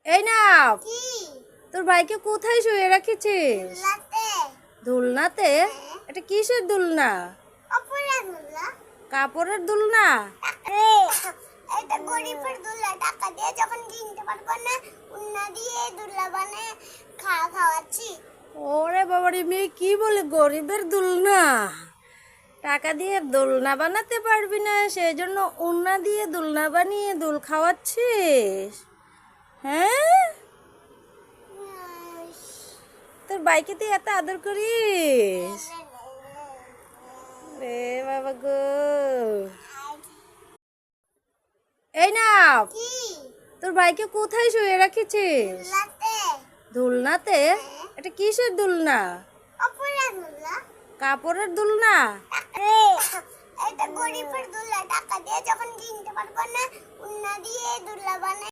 এই নাও, কি? তোর ভাইকে কোথায় শুয়ে রেখেছিস? লাতে। দোলনাতে? এটা কিসের দোলনা? অপরা দুল্লা। কাপড়ের দোলনা? এটা গরিবের দুল্লা, টাকা দিয়ে যখন কিনতে পারবো না উন্না দিয়ে দুল্লা বানায় খাওয়াচ্ছি। ওরে বাবারে, মেয়ে কি বলে গরিবের দোলনা? টাকা দিয়ে দোলনা বানাতে পারবি না, সেই জন্য ওড়না দিয়ে দোলনা বানিয়ে দোল খাওয়াচ্ছিস? হ্যাঁ, তোর বাইকে তুই এত আদর করিস? রে বাবা গো। এই নাও, কি? তোর ভাইকে কোথায় শুয়ে রেখেছিস? লাতে। দোলনাতে? এটা কিসের দোলনা? অপরা দুল্লা। কাপড়ের দোলনা? এটা গরিবের দুল্লা, টাকা দিয়ে যখন কিনতে পারবো না উন্না দিয়ে দুল্লা বানায়